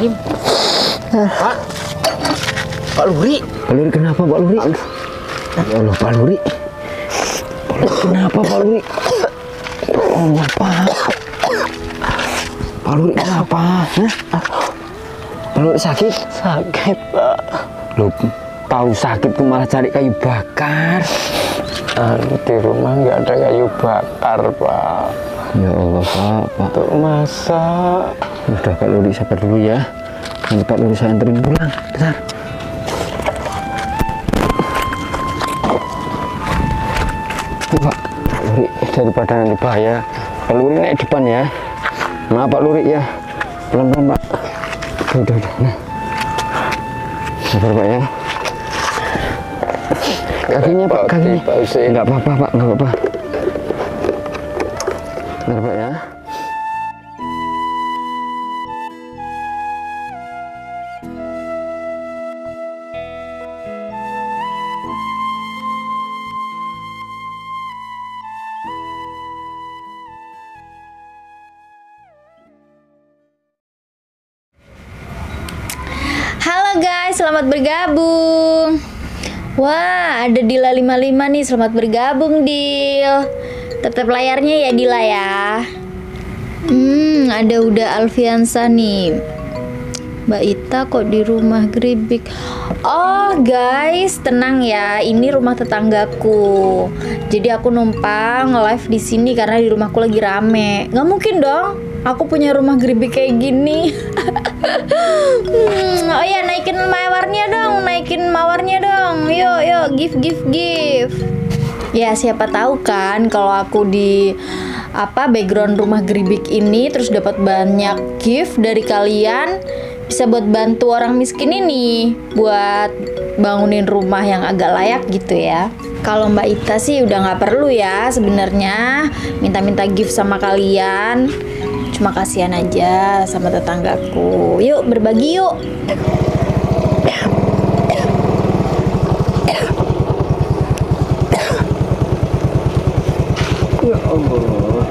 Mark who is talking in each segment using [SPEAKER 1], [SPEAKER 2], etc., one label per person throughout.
[SPEAKER 1] Bismillahirrahmanirrahim. Pak. Pak Luri.
[SPEAKER 2] Pak Luri kenapa Pak Luri? Aduh. Ya Allah Pak Luri. Kenapa Pak Luri? Ya Allah Pak. Pak Luri kenapa? Hah? Pak Luri sakit?
[SPEAKER 1] Sakit Pak.
[SPEAKER 2] Loh, tahu sakit tuh malah cari kayu bakar.
[SPEAKER 1] Di rumah nggak ada kayu bakar Pak.
[SPEAKER 2] Ya Allah Pak.
[SPEAKER 1] Untuk masak.
[SPEAKER 2] Udah Pak Luri sabar dulu ya. Nanti Pak Luri saya anterin pulang. Bentar. Pak Luri, daripada nanti bahaya, Pak Luri naik depan ya. Maaf Pak Luri ya, pelan-pelan Pak. Udah. Nah, sabar Pak ya. Kakinya Pak, kakinya. Enggak apa-apa Pak, enggak apa-apa. Benar Pak ya.
[SPEAKER 3] Halo guys, selamat bergabung. Wah, ada Dila 55 nih, selamat bergabung Dil. Tetap layarnya ya Dila ya. Ada Uda Alfiansa nih. Mbak Ita kok di rumah geribik. Oh guys, tenang ya, ini rumah tetanggaku. Jadi aku numpang live di sini karena di rumahku lagi rame. Nggak mungkin dong, aku punya rumah geribik kayak gini. Oh ya, naikin mawarnya dong. Yuk, give. Ya siapa tahu kan kalau aku di background rumah geribik ini terus dapat banyak gift dari kalian, bisa buat bantu orang miskin ini buat bangunin rumah yang agak layak gitu ya. Kalau Mbak Ita sih udah nggak perlu ya sebenarnya minta gift sama kalian. Cuma kasihan aja sama tetanggaku. Yuk berbagi yuk.
[SPEAKER 2] Ya Allah.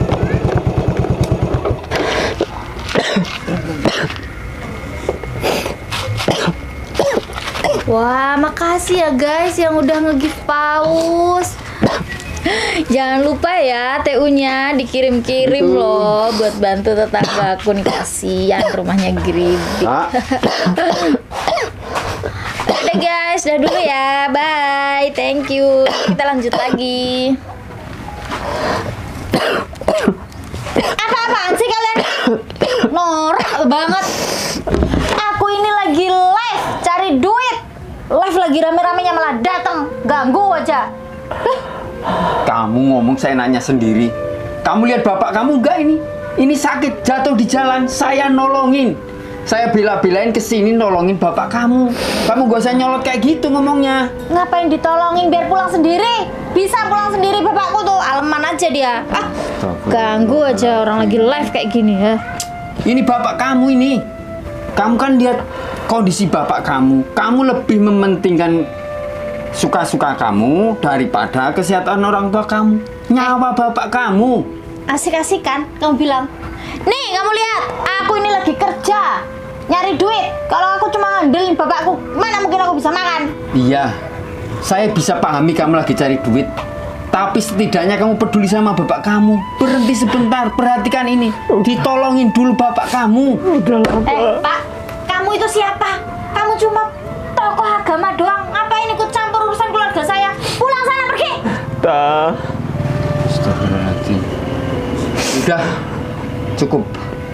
[SPEAKER 3] Wah, makasih ya guys yang udah nge-gift paus. Jangan lupa ya TU-nya dikirim-kirim loh buat bantu tetanggaku nih, kasihan rumahnya geribik. Udah guys, udah dulu ya. Bye. Thank you. Kita lanjut lagi. Apa-apaan sih kalian? Norak banget. Aku ini lagi live cari duit. Live lagi rame-ramenya malah datang ganggu aja.
[SPEAKER 2] Kamu ngomong saya nanya sendiri. Kamu lihat bapak kamu enggak ini? Ini sakit jatuh di jalan, saya nolongin. Saya bela-belain kesini nolongin bapak kamu. Kamu gak usah nyolot kayak gitu ngomongnya.
[SPEAKER 3] Ngapain ditolongin, biar pulang sendiri? Bisa pulang sendiri bapakku tuh, aleman aja dia. Ganggu aja orang lagi live kayak gini ya.
[SPEAKER 2] Ini bapak kamu ini. Kamu kan lihat kondisi bapak kamu. Kamu lebih mementingkan suka-suka kamu daripada kesehatan orang tua kamu. Nyawa bapak kamu.
[SPEAKER 3] Asik-asik kan kamu bilang. Nih kamu lihat, aku ini lagi kerja nyari duit. Kalau aku cuma ngandelin bapakku, mana mungkin aku bisa makan.
[SPEAKER 2] Iya, saya bisa pahami kamu lagi cari duit. Tapi setidaknya kamu peduli sama bapak kamu. Berhenti sebentar, perhatikan ini. Ditolongin dulu bapak kamu.
[SPEAKER 3] Pak, kamu itu siapa? Kamu cuma tokoh agama doang. Ngapain ikut campur urusan keluarga saya? Pulang sana, pergi.
[SPEAKER 2] Astagfirullahaladzim. Udah, cukup.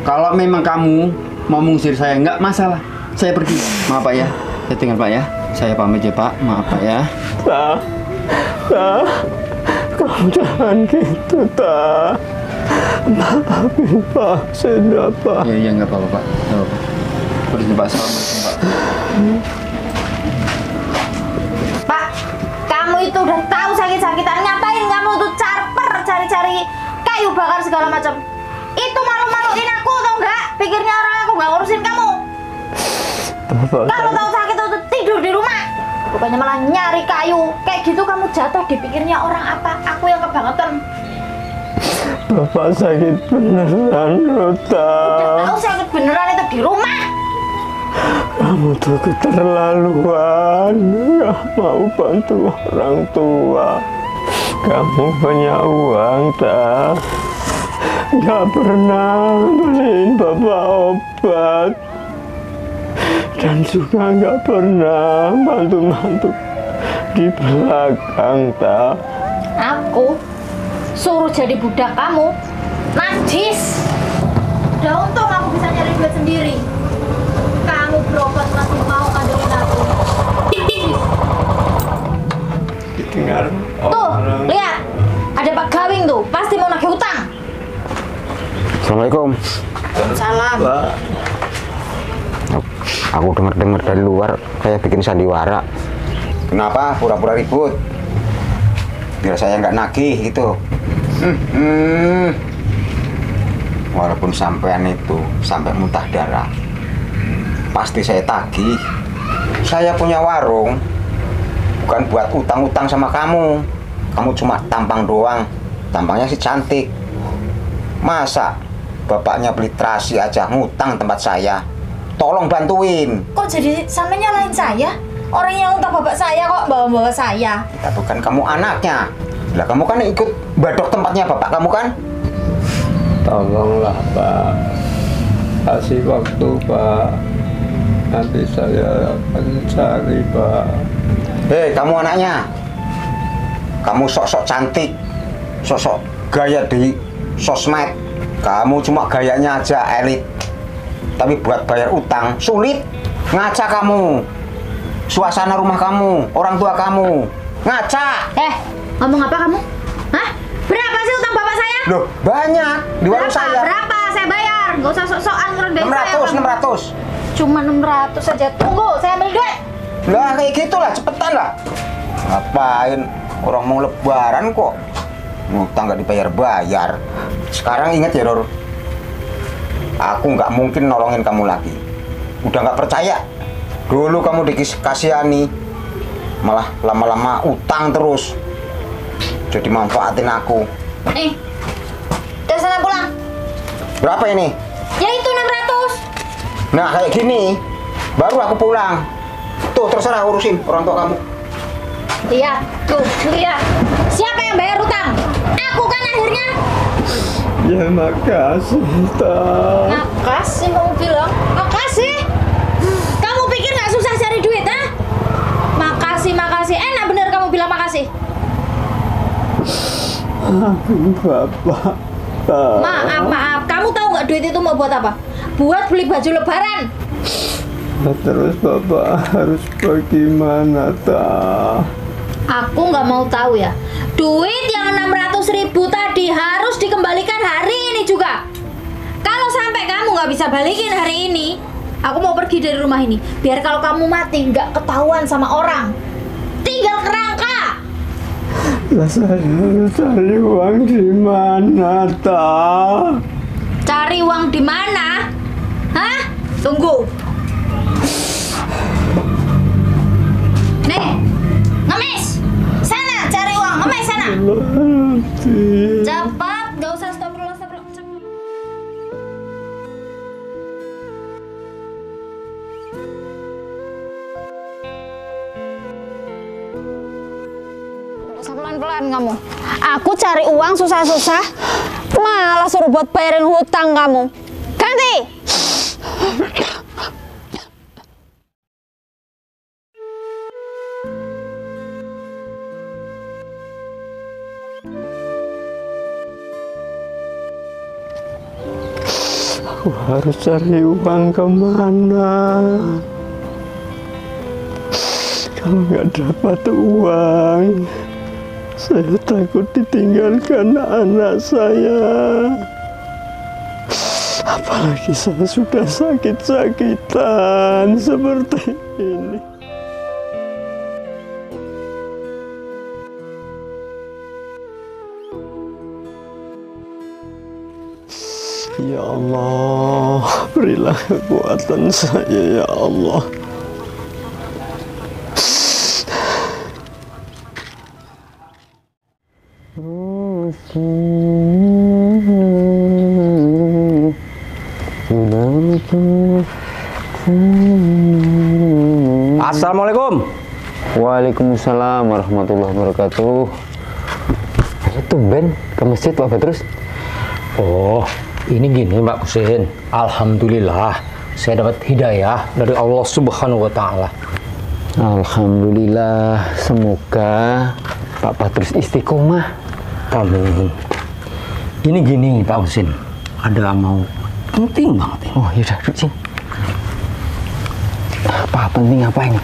[SPEAKER 2] Kalau memang kamu mau mengusir saya, nggak masalah. Saya pergi. Maaf Pak ya. Saya tinggal Pak ya. Saya pamit ya Pak. Maaf Pak ya.
[SPEAKER 1] Kamu jangan gitu, maafin Pak, sudah Pak.
[SPEAKER 2] Iya, nggak apa-apa Pak. Nggak apa-apa. Pergi Pak, assalamualaikum Pak.
[SPEAKER 3] Pak, kamu itu udah tahu sakit-sakitan, ngapain kamu tuh carper cari-cari kayu bakar segala macam? Itu malu-maluin aku tau nggak? Pikirnya orang aku nggak ngurusin kamu. Kalau tahu sakit tuh tidur di rumah, bukannya malah nyari kayu. Kayak gitu kamu jatuh dipikirnya orang apa? Aku yang kebangetan.
[SPEAKER 1] Bapak sakit beneran, Ruta.
[SPEAKER 3] Udah tahu sakit beneran itu di rumah.
[SPEAKER 1] Kamu tuh keterlaluan, nggak mau bantu orang tua. Kamu punya uang tak? Nggak pernah beliin bapak obat. Dan juga nggak pernah bantu-bantu di belakang tak?
[SPEAKER 3] Aku suruh jadi budak kamu, najis. Udah untung aku bisa nyari duit sendiri. Kamu berobat masih mau kandungin aku.
[SPEAKER 1] Didengar
[SPEAKER 3] Tuh,
[SPEAKER 1] orang.
[SPEAKER 3] lihat. Ada Pak Gawing tuh, pasti mau nagih hutang.
[SPEAKER 4] Assalamualaikum.
[SPEAKER 3] Salam.
[SPEAKER 1] Pak,
[SPEAKER 4] Aku dengar-dengar dari luar kayak bikin sandiwara. Kenapa pura-pura ribut? Biar saya nggak nagih gitu. Walaupun sampean itu sampai muntah darah, pasti saya tagih. Saya punya warung, bukan buat utang-utang sama kamu. Kamu cuma tampang doang. Tampangnya sih cantik. Masa bapaknya beli terasi aja ngutang tempat saya? Tolong bantuin.
[SPEAKER 3] Kok jadi sampe nyalahin saya? Orang yang utang bapak saya kok bawa-bawa saya.
[SPEAKER 4] Ya bukan kamu anaknya. Lah kamu kan ikut badok tempatnya bapak kamu kan?
[SPEAKER 1] tolonglah Pak, kasih waktu Pak, nanti saya akan cari Pak.
[SPEAKER 4] Hei kamu anaknya, kamu sok-sok cantik, sok-sok gaya di sosmed. Kamu cuma gayanya aja elit, tapi buat bayar utang sulit. Ngaca kamu, suasana rumah kamu, orang tua kamu, ngaca.
[SPEAKER 3] Ngomong apa kamu? Hah? Berapa sih utang bapak saya?
[SPEAKER 4] Loh banyak di warung
[SPEAKER 3] Berapa?
[SPEAKER 4] saya.
[SPEAKER 3] Berapa? Saya bayar. Gak usah sok-sokan ngerendahin saya.
[SPEAKER 4] 600.
[SPEAKER 3] Cuma 600 saja. Tunggu, saya ambil duit.
[SPEAKER 4] Lah kayak gitulah, cepetan lah. Ngapain orang mau lebaran kok ngutang nggak dibayar-bayar. Sekarang ingat ya Ror, aku nggak mungkin nolongin kamu lagi. Udah nggak percaya. Dulu kamu dikasihani, malah lama-lama utang terus. Jadi manfaatin aku.
[SPEAKER 3] Udah sana pulang.
[SPEAKER 4] Berapa ini?
[SPEAKER 3] Ya itu 600.
[SPEAKER 4] Nah kayak gini baru aku pulang. Tuh terserah urusin orang tua kamu.
[SPEAKER 3] Lihat, tuh, lihat. Siapa yang bayar utang? Aku kan akhirnya.
[SPEAKER 1] Ya makasih tak.
[SPEAKER 3] Makasih kamu bilang. Makasih. Kamu pikir nggak susah cari duit, ha? Makasih, makasih. Enak bener kamu bilang makasih.
[SPEAKER 1] Bapak.
[SPEAKER 3] Maaf. Kamu tahu nggak duit itu mau buat apa? Buat beli baju lebaran.
[SPEAKER 1] Terus Bapak harus bagaimana tak?
[SPEAKER 3] Aku nggak mau tahu ya. Duit yang 600.000 tadi harus dikembalikan hari ini juga. Kalau sampai kamu nggak bisa balikin hari ini, aku mau pergi dari rumah ini. Biar kalau kamu mati nggak ketahuan sama orang. Tinggal kerangka.
[SPEAKER 1] Lah saya harus cari uang di mana tak?
[SPEAKER 3] Cari uang di mana? Hah? Tunggu. Nih, ngemis. Sana cari uang, ngemis sana. Cepat, gak usah stop. Pelan-pelan kamu. Aku cari uang susah-susah, malah suruh buat bayarin hutang kamu. Ganti.
[SPEAKER 1] Aku harus cari uang kemana? Kalau nggak dapat uang, saya takut ditinggalkan anak saya. Apalagi saya sudah sakit-sakitan seperti ini. Ya Allah, berilah kekuatan saya ya Allah.
[SPEAKER 5] Assalamualaikum.
[SPEAKER 1] Waalaikumsalam warahmatullahi wabarakatuh. Itu Ben ke masjid Pak Badrus.
[SPEAKER 5] Oh, ini gini Pak Husin. Alhamdulillah, saya dapat hidayah dari Allah Subhanahu wa Ta'ala.
[SPEAKER 1] Alhamdulillah, semoga Pak Badrus istiqomah.
[SPEAKER 5] Amin. Ini gini Pak Husin, ada mau penting banget ini.
[SPEAKER 1] Oh yaudah, duduk sini. Apa penting apa ini?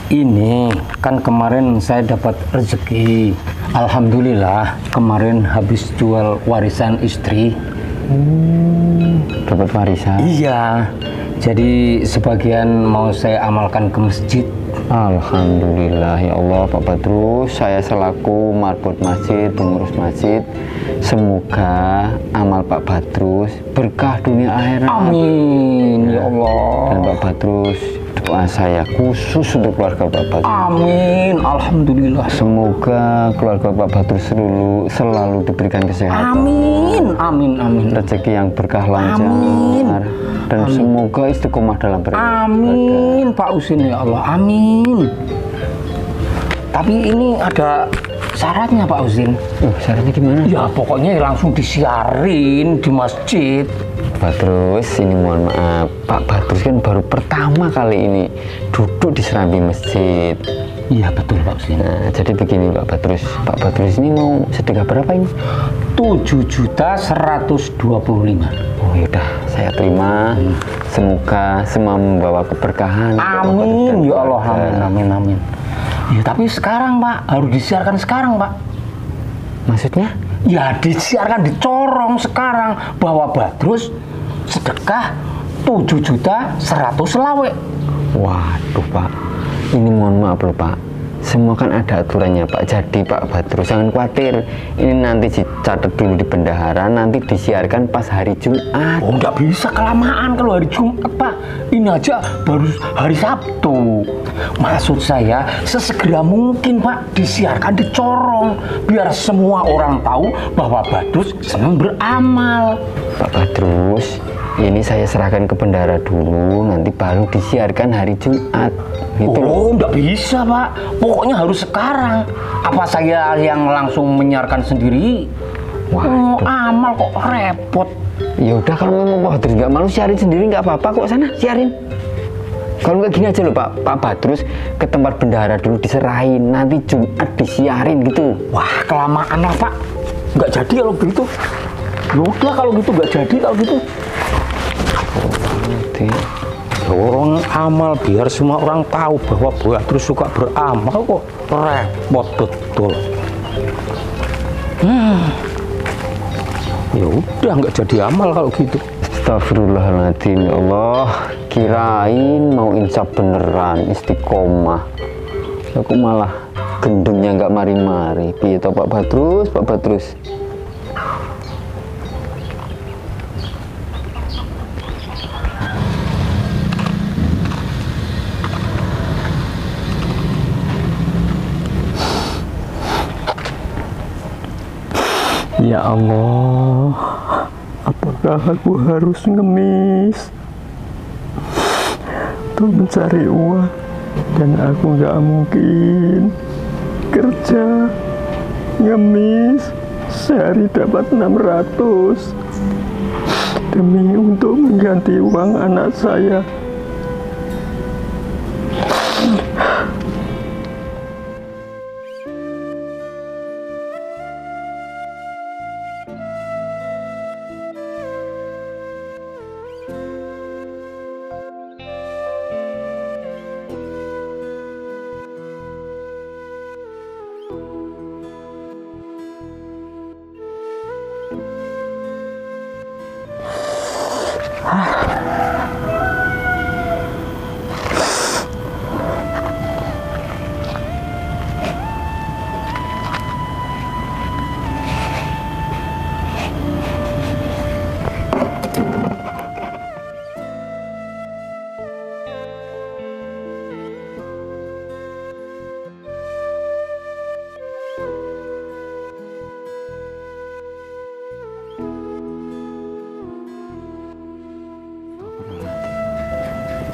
[SPEAKER 5] Ini kan kemarin saya dapat rezeki. Alhamdulillah, kemarin habis jual warisan istri.
[SPEAKER 1] Dapat warisan?
[SPEAKER 5] Iya, jadi sebagian mau saya amalkan ke masjid.
[SPEAKER 1] Alhamdulillah ya Allah Pak Badrus, saya selaku marbot masjid, pengurus masjid, semoga amal Pak Badrus berkah dunia akhirat.
[SPEAKER 5] Amin ya Allah.
[SPEAKER 1] Dan Pak Badrus, doa saya khusus untuk keluarga Pak Badrus.
[SPEAKER 5] Amin, alhamdulillah.
[SPEAKER 1] Semoga keluarga Pak Badrus selalu diberikan kesehatan.
[SPEAKER 5] Amin, amin, amin.
[SPEAKER 1] Rezeki yang berkah lancar.
[SPEAKER 5] Amin.
[SPEAKER 1] Dan
[SPEAKER 5] Amin.
[SPEAKER 1] semoga istiqomah dalam beribadah.
[SPEAKER 5] Amin, Pak Husin ya Allah, amin. Tapi ini ada syaratnya Pak Husin.
[SPEAKER 1] Syaratnya gimana?
[SPEAKER 5] Ya pokoknya langsung disiarin di masjid.
[SPEAKER 1] Badrus, ini mohon maaf, Pak Badrus kan baru pertama kali ini duduk di serambi masjid.
[SPEAKER 5] Iya betul Pak Husin.
[SPEAKER 1] Nah, jadi begini Pak Badrus ini mau sedekah berapa ini?
[SPEAKER 5] 7.125.000.
[SPEAKER 1] Oh yaudah, saya terima. Semoga semua membawa keberkahan.
[SPEAKER 5] Amin ya Allah, amin, amin, amin. Ya tapi sekarang Pak, harus disiarkan sekarang Pak.
[SPEAKER 1] Maksudnya?
[SPEAKER 5] Ya disiarkan, dicorong sekarang bahwa Badrus sedekah 7.100.000.
[SPEAKER 1] Waduh Pak, ini mohon maaf loh Pak. Semua kan ada aturannya Pak. Jadi Pak Badrus jangan khawatir. Ini nanti dicatat dulu di bendahara, nanti disiarkan pas hari Jumat.
[SPEAKER 5] Oh nggak bisa kelamaan kalau hari Jumat Pak. Ini aja baru hari Sabtu. Maksud saya sesegera mungkin Pak disiarkan, dicorong biar semua orang tahu bahwa Badrus senang beramal.
[SPEAKER 1] Pak Badrus, ini saya serahkan ke bendahara dulu, nanti baru disiarkan hari Jumat. Gitu
[SPEAKER 5] Oh, nggak bisa Pak. Pokoknya harus sekarang. Apa saya yang langsung menyiarkan sendiri?
[SPEAKER 1] Waduh.
[SPEAKER 5] Amal kok repot.
[SPEAKER 1] Ya udah kalau memang Pak Badrus nggak malu siarin sendiri nggak apa-apa kok, sana siarin. Kalau nggak gini aja loh Pak Badrus ke tempat bendahara dulu diserahin, nanti Jumat disiarin gitu.
[SPEAKER 5] Wah, kelamaan lah Pak. Nggak jadi kalau gitu. Ya udah kalau gitu nggak jadi kalau gitu.
[SPEAKER 1] Nanti.
[SPEAKER 5] Orang amal biar semua orang tahu bahwa Badrus suka beramal kok repot betul. Ya udah nggak jadi amal kalau gitu.
[SPEAKER 1] Astagfirullahaladzim ya Allah, kirain mau insaf beneran istiqomah. Aku malah gendengnya nggak mari-mari. Piye toh Pak Badrus, Pak Badrus.
[SPEAKER 6] Ya Allah, apakah aku harus ngemis untuk mencari uang dan aku nggak mungkin kerja ngemis sehari dapat 600 demi untuk mengganti uang anak saya.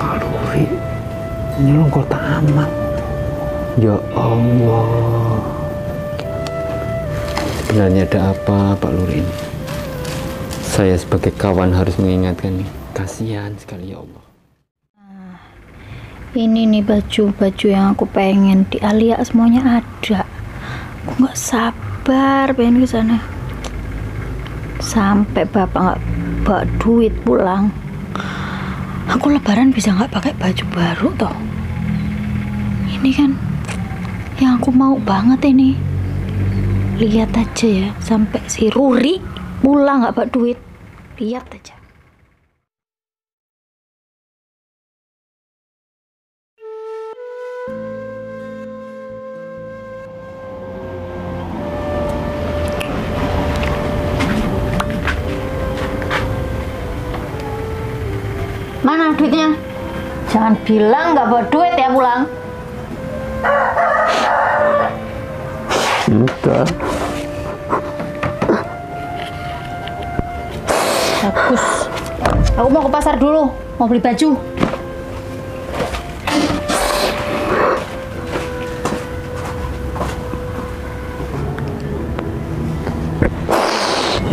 [SPEAKER 1] Pak Luri nyolong kotak amal. Ya Allah. Sebenarnya ada apa Pak Luri ini? Saya sebagai kawan harus mengingatkan nih. Kasihan sekali ya Allah.
[SPEAKER 3] Ini nih baju-baju yang aku pengen di Alia semuanya ada. Aku nggak sabar pengen ke sana. Sampai bapak nggak bawa duit pulang. Aku lebaran bisa nggak pakai baju baru toh? Ini kan yang aku mau banget ini. Lihat aja ya, sampai si Ruri pulang nggak bawa duit. Lihat aja. Mana duitnya? Jangan bilang nggak bawa duit ya pulang.
[SPEAKER 6] Entah.
[SPEAKER 3] Bagus. Aku mau ke pasar dulu, mau beli baju.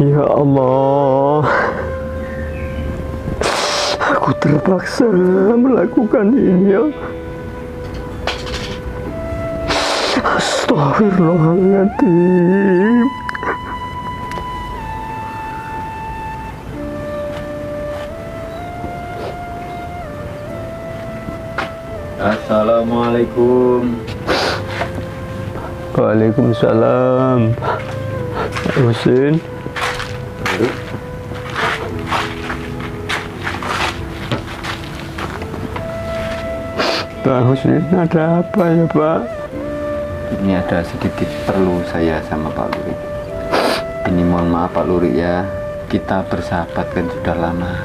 [SPEAKER 6] Ya Allah, aku terpaksa melakukan ini ya. Astagfirullahaladzim.
[SPEAKER 1] Assalamualaikum.
[SPEAKER 6] Waalaikumsalam. Pak Husin. Pak Husin, ada apa ya Pak?
[SPEAKER 1] Ini ada sedikit perlu saya sama Pak Luri. Ini mohon maaf Pak Luri ya. Kita bersahabat kan sudah lama.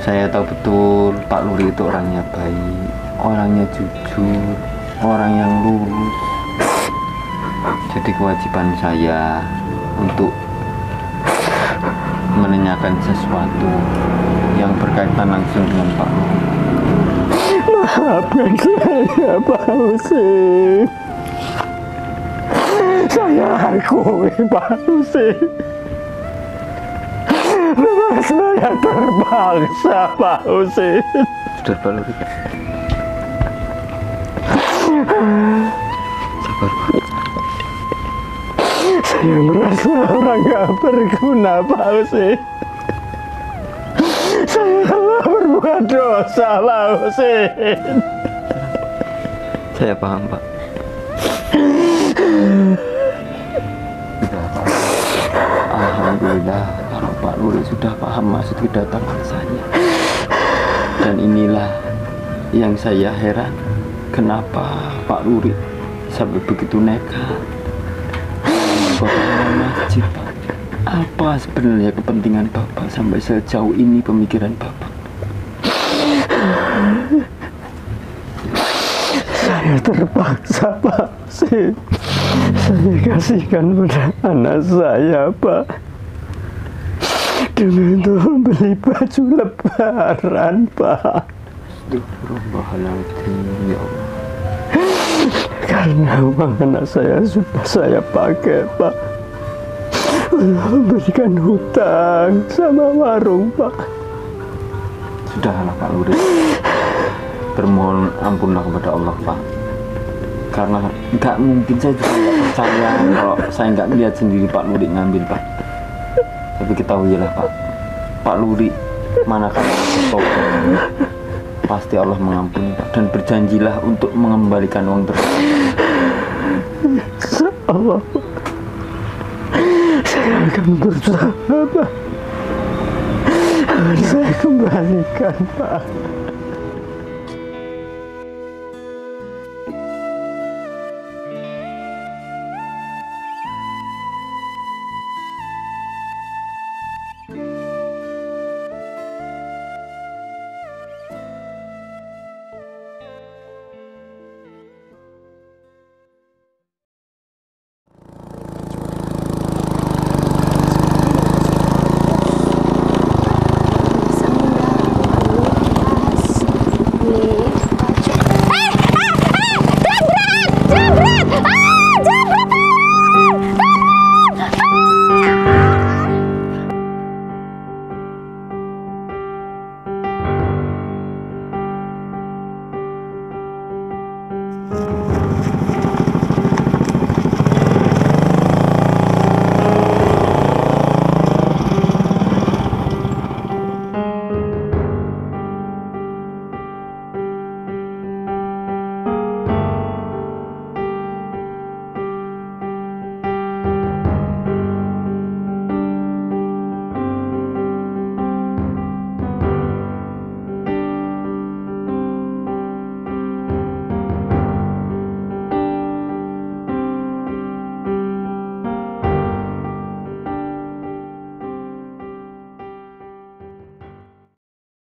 [SPEAKER 1] Saya tahu betul Pak Luri itu orangnya baik, orangnya jujur, orang yang lurus. Jadi kewajiban saya untuk menanyakan sesuatu yang berkaitan langsung dengan Pak Luri.
[SPEAKER 6] Maafkan saya Pak Husin. Saya akui Pak Husin. Memang saya terpaksa Pak Husin.
[SPEAKER 1] Sudah Pak Luri. Sabar Pak.
[SPEAKER 6] Saya merasa orang gak berguna Pak Husin. Saya telah berbuat dosa Pak Husin.
[SPEAKER 1] Saya paham Pak. Sudah Pak. Alhamdulillah kalau Pak Luri sudah paham maksud kedatangan saya. Dan inilah yang saya heran, kenapa Pak Luri sampai begitu nekat membangun masjid Pak. Apa sebenarnya kepentingan Bapak sampai sejauh ini pemikiran Bapak?
[SPEAKER 6] Saya terpaksa Pak Husin. Saya kasihkan pada anak saya Pak, demi untuk beli baju lebaran Pak.
[SPEAKER 1] Astagfirullahaladzim ya Allah.
[SPEAKER 6] Karena uang anak saya sudah saya pakai Pak untuk memberikan hutang sama warung Pak.
[SPEAKER 1] Sudahlah Pak Luri, bermohon ampunlah kepada Allah Pak. Karena nggak mungkin, saya juga nggak percaya kalau saya nggak melihat sendiri Pak Luri ngambil Pak. Tapi ketahuilah Pak, Pak Luri manakala bertobat pasti Allah mengampuni Pak, dan berjanjilah untuk mengembalikan uang tersebut.
[SPEAKER 6] Insyaallah Pak, saya akan berusaha Pak. Saya kembalikan Pak.